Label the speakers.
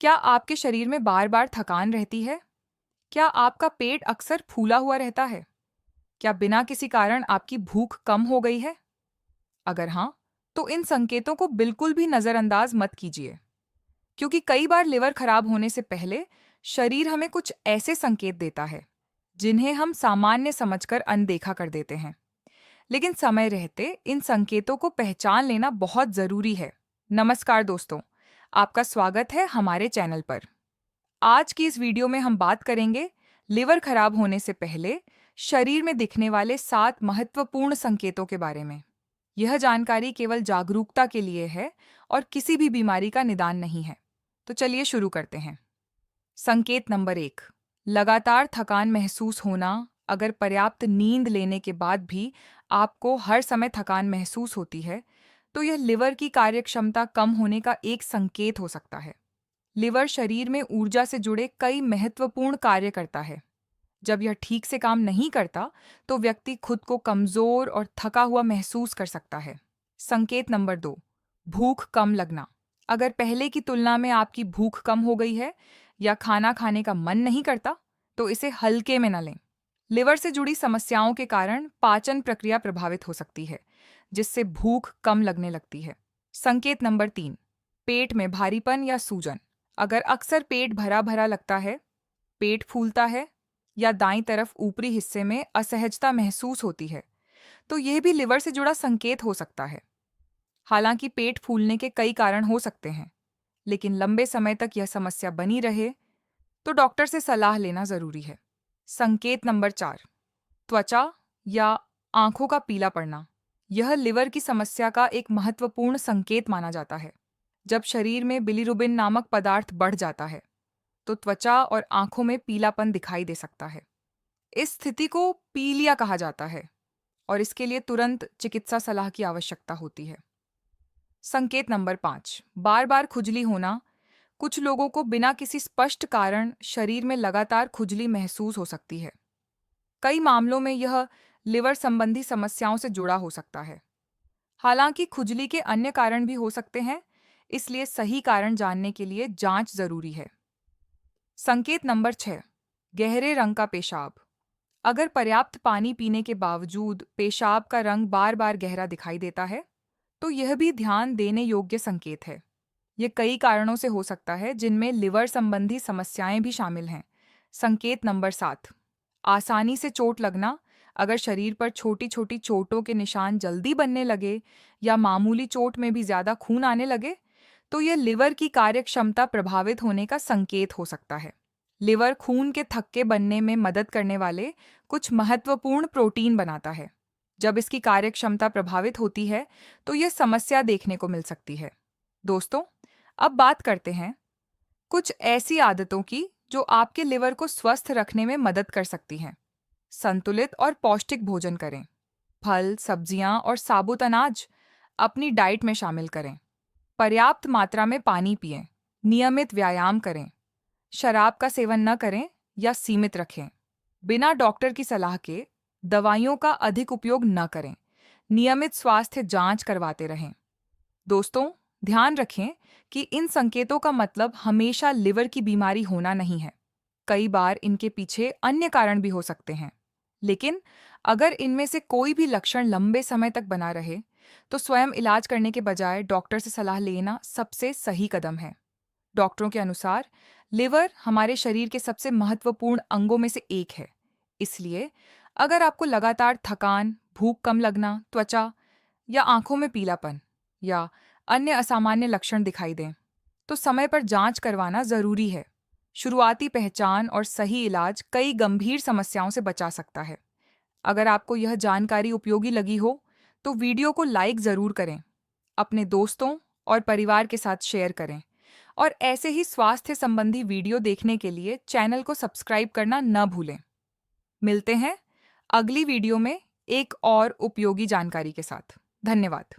Speaker 1: क्या आपके शरीर में बार बार थकान रहती है? क्या आपका पेट अक्सर फूला हुआ रहता है? क्या बिना किसी कारण आपकी भूख कम हो गई है? अगर हाँ, तो इन संकेतों को बिल्कुल भी नज़रअंदाज मत कीजिए, क्योंकि कई बार लिवर खराब होने से पहले शरीर हमें कुछ ऐसे संकेत देता है जिन्हें हम सामान्य समझकर अनदेखा कर देते हैं। लेकिन समय रहते इन संकेतों को पहचान लेना बहुत ज़रूरी है। नमस्कार दोस्तों, आपका स्वागत है हमारे चैनल पर। आज की इस वीडियो में हम बात करेंगे लिवर खराब होने से पहले शरीर में दिखने वाले 7 महत्वपूर्ण संकेतों के बारे में। यह जानकारी केवल जागरूकता के लिए है और किसी भी बीमारी का निदान नहीं है। तो चलिए शुरू करते हैं। संकेत नंबर 1, लगातार थकान महसूस होना। अगर पर्याप्त नींद लेने के बाद भी आपको हर समय थकान महसूस होती है, तो यह लिवर की कार्यक्षमता कम होने का एक संकेत हो सकता है। लिवर शरीर में ऊर्जा से जुड़े कई महत्वपूर्ण कार्य करता है। जब यह ठीक से काम नहीं करता, तो व्यक्ति खुद को कमजोर और थका हुआ महसूस कर सकता है। संकेत नंबर 2, भूख कम लगना। अगर पहले की तुलना में आपकी भूख कम हो गई है या खाना खाने का मन नहीं करता, तो इसे हल्के में न लें। लिवर से जुड़ी समस्याओं के कारण पाचन प्रक्रिया प्रभावित हो सकती है, जिससे भूख कम लगने लगती है। संकेत नंबर 3, पेट में भारीपन या सूजन। अगर अक्सर पेट भरा भरा लगता है, पेट फूलता है या दाईं तरफ ऊपरी हिस्से में असहजता महसूस होती है, तो यह भी लिवर से जुड़ा संकेत हो सकता है। हालांकि पेट फूलने के कई कारण हो सकते हैं, लेकिन लंबे समय तक यह समस्या बनी रहे तो डॉक्टर से सलाह लेना जरूरी है। संकेत नंबर 4, त्वचा या आंखों का पीला पड़ना। यह लिवर की समस्या का एक महत्वपूर्ण संकेत माना जाता है। जब शरीर में बिलिरुबिन नामक पदार्थ बढ़ जाता है, तो त्वचा और आंखों में पीलापन दिखाई दे सकता है। इस स्थिति को पीलिया कहा जाता है और इसके लिए तुरंत चिकित्सा सलाह की आवश्यकता होती है। संकेत नंबर 5, बार बार खुजली होना। कुछ लोगों को बिना किसी स्पष्ट कारण शरीर में लगातार खुजली महसूस हो सकती है। कई मामलों में यह लिवर संबंधी समस्याओं से जुड़ा हो सकता है। हालांकि खुजली के अन्य कारण भी हो सकते हैं, इसलिए सही कारण जानने के लिए जांच जरूरी है। संकेत नंबर 6, गहरे रंग का पेशाब। अगर पर्याप्त पानी पीने के बावजूद पेशाब का रंग बार बार गहरा दिखाई देता है, तो यह भी ध्यान देने योग्य संकेत है। यह कई कारणों से हो सकता है, जिनमें लिवर संबंधी समस्याएं भी शामिल हैं। संकेत नंबर 7, आसानी से चोट लगना। अगर शरीर पर छोटी छोटी चोटों के निशान जल्दी बनने लगे या मामूली चोट में भी ज्यादा खून आने लगे, तो यह लिवर की कार्यक्षमता प्रभावित होने का संकेत हो सकता है। लिवर खून के थक्के बनने में मदद करने वाले कुछ महत्वपूर्ण प्रोटीन बनाता है। जब इसकी कार्यक्षमता प्रभावित होती है, तो यह समस्या देखने को मिल सकती है। दोस्तों, अब बात करते हैं कुछ ऐसी आदतों की जो आपके लिवर को स्वस्थ रखने में मदद कर सकती हैं। संतुलित और पौष्टिक भोजन करें। फल, सब्जियां और साबुत अनाज अपनी डाइट में शामिल करें। पर्याप्त मात्रा में पानी पिएं। नियमित व्यायाम करें। शराब का सेवन न करें या सीमित रखें। बिना डॉक्टर की सलाह के दवाइयों का अधिक उपयोग न करें। नियमित स्वास्थ्य जांच करवाते रहें। दोस्तों, ध्यान रखें कि इन संकेतों का मतलब हमेशा लिवर की बीमारी होना नहीं है। कई बार इनके पीछे अन्य कारण भी हो सकते हैं। लेकिन अगर इनमें से कोई भी लक्षण लंबे समय तक बना रहे, तो स्वयं इलाज करने के बजाय डॉक्टर से सलाह लेना सबसे सही कदम है। डॉक्टरों के अनुसार लिवर हमारे शरीर के सबसे महत्वपूर्ण अंगों में से एक है। इसलिए अगर आपको लगातार थकान, भूख कम लगना, त्वचा या आंखों में पीलापन या अन्य असामान्य लक्षण दिखाई दें, तो समय पर जांच करवाना जरूरी है। शुरुआती पहचान और सही इलाज कई गंभीर समस्याओं से बचा सकता है। अगर आपको यह जानकारी उपयोगी लगी हो, तो वीडियो को लाइक जरूर करें, अपने दोस्तों और परिवार के साथ शेयर करें और ऐसे ही स्वास्थ्य संबंधी वीडियो देखने के लिए चैनल को सब्सक्राइब करना न भूलें। मिलते हैं अगली वीडियो में एक और उपयोगी जानकारी के साथ। धन्यवाद।